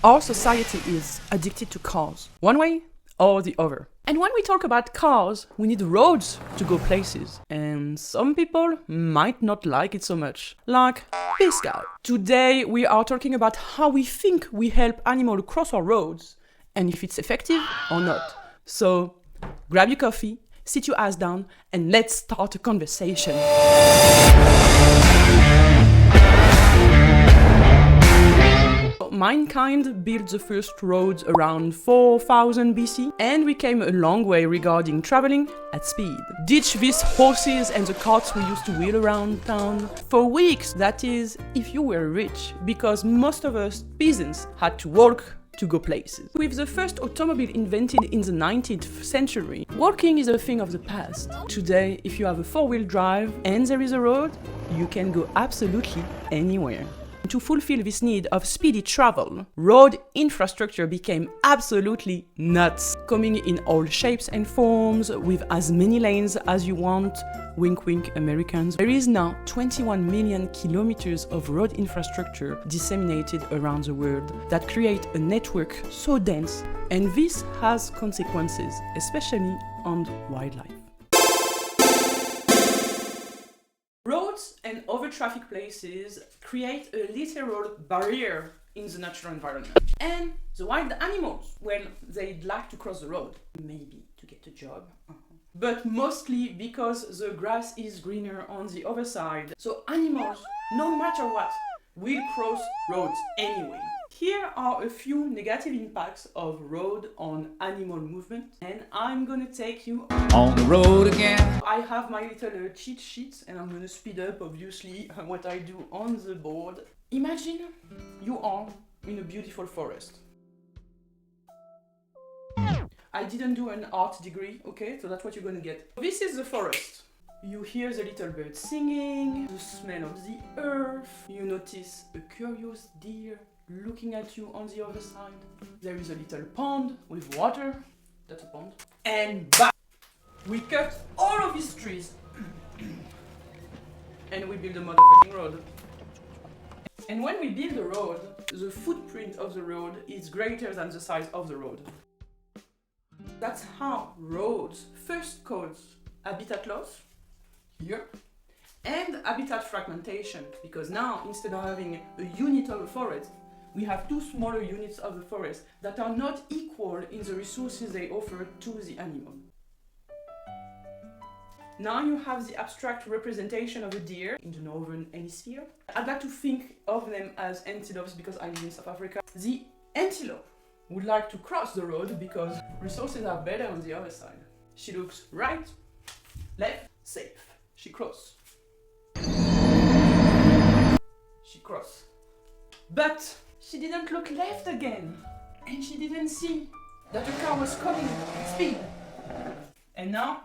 Our society is addicted to cars, one way or the other. And when we talk about cars, we need roads to go places. And some people might not like it so much, like this guy. Today we are talking about how we think we help animals cross our roads and if it's effective or not. So grab your coffee, sit your ass down, and let's start a conversation. Mankind built the first roads around 4000 BC, and we came a long way regarding traveling at speed. Ditch these horses and the carts we used to wheel around town for weeks, that is, if you were rich, because most of us peasants had to walk to go places. With the first automobile invented in the 19th century, walking is a thing of the past. Today, if you have a four-wheel drive and there is a road, you can go absolutely anywhere. To fulfill this need of speedy travel, road infrastructure became absolutely nuts, coming in all shapes and forms, with as many lanes as you want. Wink wink, Americans. There is now 21 million kilometers of road infrastructure disseminated around the world that create a network so dense, and this has consequences, especially on wildlife. Roads and other traffic places create a literal barrier in the natural environment. And the wild animals, well, they'd like to cross the road, maybe to get a job, but mostly because the grass is greener on the other side. So animals, no matter what, will cross roads anyway. Here are a few negative impacts of road on animal movement, and I'm gonna take you on the road again. I have my little cheat sheets, and I'm gonna speed up, obviously, what I do on the board. Imagine you are in a beautiful forest. I didn't do an art degree, okay? So that's what you're gonna get. This is the forest. You hear the little birds singing, the smell of the earth. You notice a curious deer looking at you on the other side. There is a little pond with water. That's a pond. And bam! We cut all of these trees. And we build a motherfucking road. And when we build a road, the footprint of the road is greater than the size of the road. That's how roads first cause habitat loss, here, and habitat fragmentation, because now instead of having a unit of a forest, we have two smaller units of the forest that are not equal in the resources they offer to the animal. Now you have the abstract representation of a deer in the northern hemisphere. I'd like to think of them as antelopes because I live in South Africa. The antelope would like to cross the road because resources are better on the other side. She looks right, left, safe. She cross. She cross. But she didn't look left again, and she didn't see that a car was coming at speed. And now,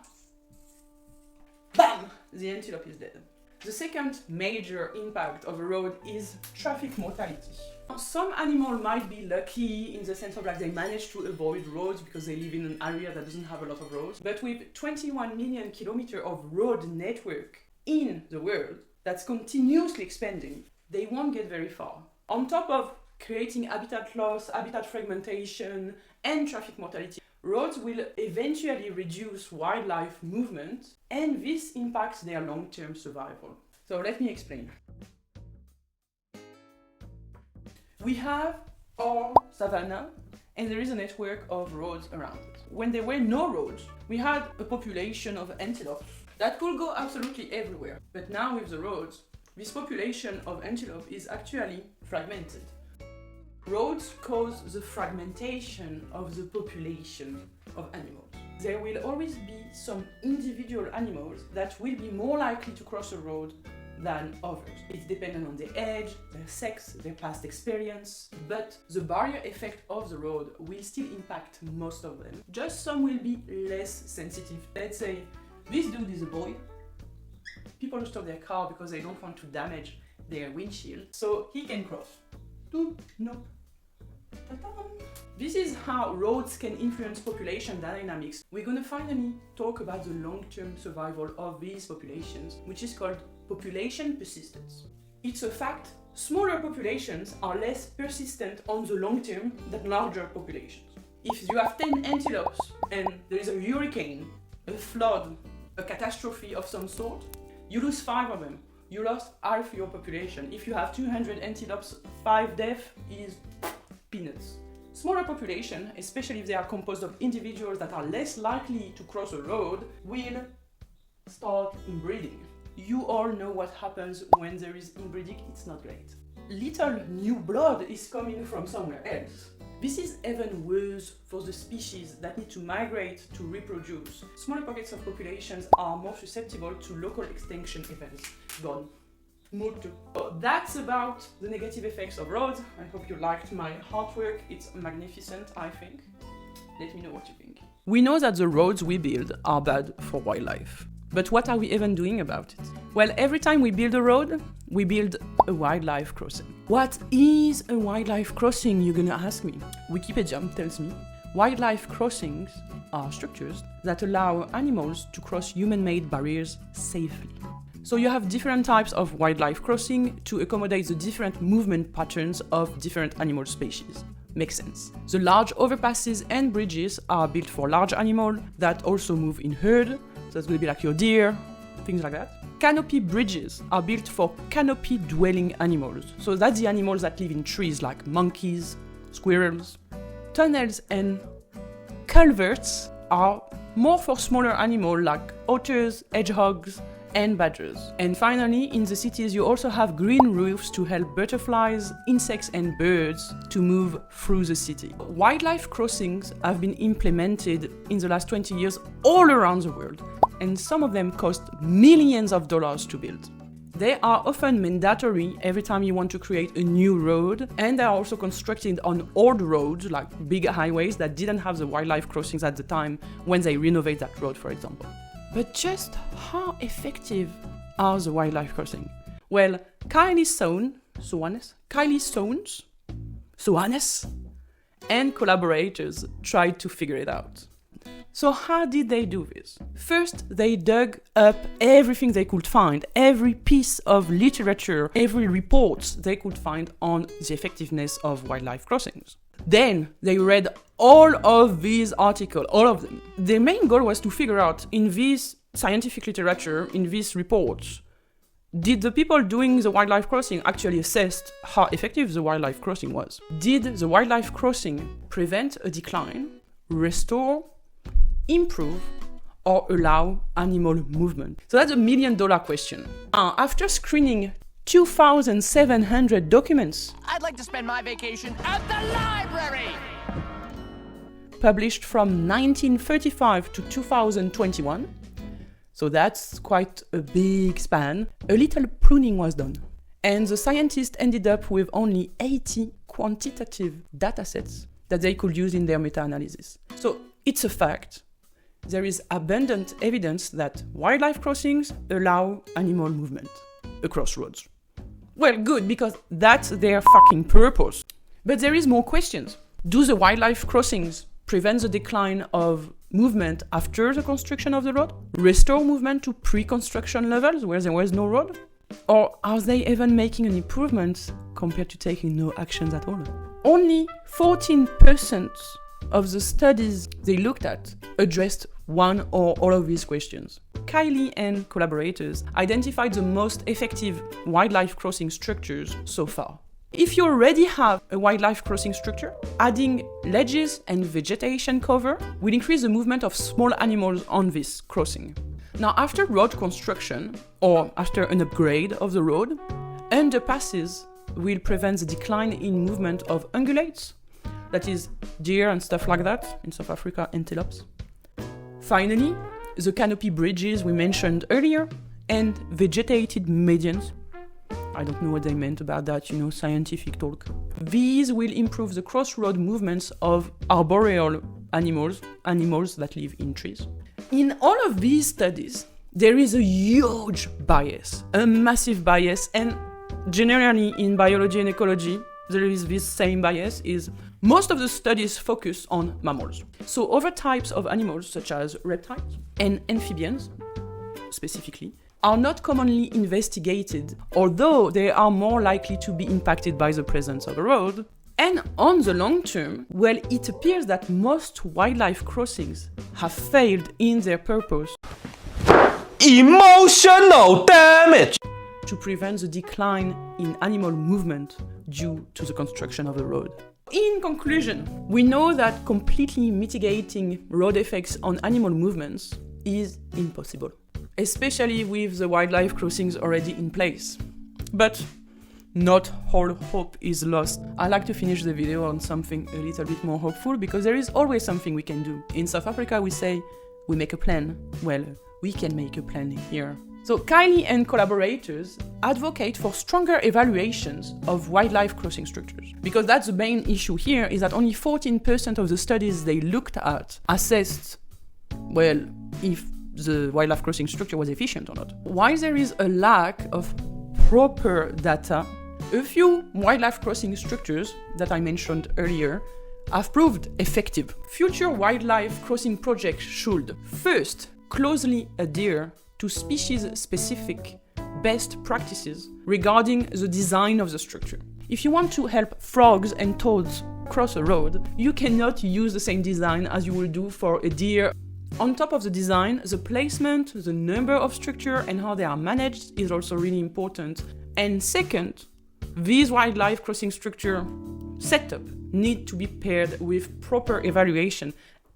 bam! The antelope is dead. The second major impact of a road is traffic mortality. Some animals might be lucky in the sense of like they manage to avoid roads because they live in an area that doesn't have a lot of roads. But with 21 million kilometers of road network in the world that's continuously expanding, they won't get very far. On top of creating habitat loss, habitat fragmentation, and traffic mortality, roads will eventually reduce wildlife movement, and this impacts their long-term survival. So let me explain. We have our savanna, and there is a network of roads around it. When there were no roads, we had a population of antelopes that could go absolutely everywhere. But now with the roads, this population of antelope is actually fragmented. Roads cause the fragmentation of the population of animals. There will always be some individual animals that will be more likely to cross a road than others. It's dependent on their age, their sex, their past experience, but the barrier effect of the road will still impact most of them. Just some will be less sensitive. Let's say this dude is a boy. People stop their car because they don't want to damage their windshield, so he can cross. No. This is how roads can influence population dynamics. We're gonna finally talk about the long-term survival of these populations, which is called population persistence. It's a fact Smaller populations are less persistent on the long term than larger populations. If you have 10 antelopes and there is a hurricane, a flood, a catastrophe of some sort, you lose 5 of them. You lost half your population. If you have 200 antelopes, 5 deaths is peanuts. Smaller population, especially if they are composed of individuals that are less likely to cross a road, will start inbreeding. You all know what happens when there is inbreeding, it's not great. Little new blood is coming from somewhere else. This is even worse for the species that need to migrate to reproduce. Smaller pockets of populations are more susceptible to local extinction events. Gone. Molto. So that's about the negative effects of roads. I hope you liked my artwork. It's magnificent, I think. Let me know what you think. We know that the roads we build are bad for wildlife. But what are we even doing about it? Well, every time we build a road, we build a wildlife crossing. What is a wildlife crossing, you're gonna ask me? Wikipedia tells me wildlife crossings are structures that allow animals to cross human-made barriers safely. So you have different types of wildlife crossing to accommodate the different movement patterns of different animal species. Makes sense. The large overpasses and bridges are built for large animals that also move in herd. So that's going to be like your deer, things like that. Canopy bridges are built for canopy-dwelling animals. So that's the animals that live in trees like monkeys, squirrels. Tunnels and culverts are more for smaller animals like otters, hedgehogs, and badgers. And finally, in the cities, you also have green roofs to help butterflies, insects, and birds to move through the city. Wildlife crossings have been implemented in the last 20 years all around the world, and some of them cost millions of dollars to build. They are often mandatory every time you want to create a new road, and they are also constructed on old roads, like big highways that didn't have the wildlife crossings at the time when they renovate that road, for example. But just how effective are the wildlife crossings? Well, Kylie Soanes, and collaborators tried to figure it out. So how did they do this? First, they dug up everything they could find, every piece of literature, every report they could find on the effectiveness of wildlife crossings. Then they read all of these articles, all of them. Their main goal was to figure out in this scientific literature, in these reports, did the people doing the wildlife crossing actually assess how effective the wildlife crossing was? Did the wildlife crossing prevent a decline, restore, improve, or allow animal movement? So that's $1 million question. After screening 2,700 documents, I'd like to spend my vacation at the library! Published from 1935 to 2021, so that's quite a big span, a little pruning was done. And the scientists ended up with only 80 quantitative datasets that they could use in their meta-analysis. So it's a fact. There is abundant evidence that wildlife crossings allow animal movement across roads. Well, good, because that's their fucking purpose. But there is more questions. Do the wildlife crossings prevent the decline of movement after the construction of the road? Restore movement to pre-construction levels where there was no road? Or are they even making an improvement compared to taking no actions at all? Only 14% of the studies they looked at addressed one or all of these questions. Kylie and collaborators identified the most effective wildlife crossing structures so far. If you already have a wildlife crossing structure, adding ledges and vegetation cover will increase the movement of small animals on this crossing. Now, after road construction, or after an upgrade of the road, underpasses will prevent the decline in movement of ungulates, that is, deer and stuff like that, in South Africa, antelopes. Finally, the canopy bridges we mentioned earlier, and vegetated medians. I don't know what they meant about that, scientific talk. These will improve the crossroad movements of arboreal animals that live in trees. In all of these studies, there is a huge bias, a massive bias, and generally in biology and ecology, there is this same bias, is most of the studies focus on mammals. So other types of animals, such as reptiles and amphibians, specifically, are not commonly investigated, although they are more likely to be impacted by the presence of a road. And on the long term, well, it appears that most wildlife crossings have failed in their purpose Emotional damage! to prevent the decline in animal movement due to the construction of a road. In conclusion, we know that completely mitigating road effects on animal movements is impossible, especially with the wildlife crossings already in place. But not all hope is lost. I like to finish the video on something a little bit more hopeful because there is always something we can do. In South Africa we say, we make a plan. Well, we can make a plan here. So Kylie and collaborators advocate for stronger evaluations of wildlife crossing structures. Because that's the main issue here, is that only 14% of the studies they looked at assessed, well, if the wildlife crossing structure was efficient or not. While there is a lack of proper data, a few wildlife crossing structures that I mentioned earlier have proved effective. Future wildlife crossing projects should first closely adhere to species-specific best practices regarding the design of the structure. If you want to help frogs and toads cross a road, you cannot use the same design as you will do for a deer. On top of the design, the placement, the number of structure and how they are managed is also really important. And second, these wildlife crossing structure setup need to be paired with proper evaluation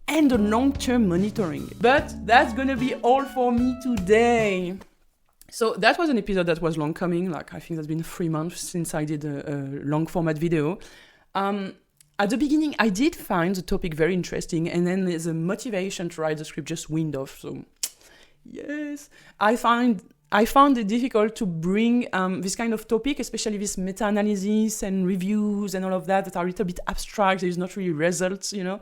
and a long-term monitoring. But that's gonna be all for me today. So that was an episode that was long coming, like I think that's been 3 months since I did a long format video. At the beginning, I did find the topic very interesting, and then the motivation to write the script just wind off. So, yes, I found it difficult to bring this kind of topic, especially this meta-analysis and reviews and all of that are a little bit abstract. There's not really results, you know.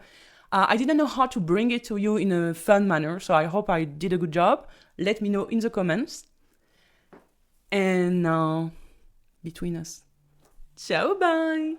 I didn't know how to bring it to you in a fun manner, so I hope I did a good job. Let me know in the comments. And now, between us, ciao, bye.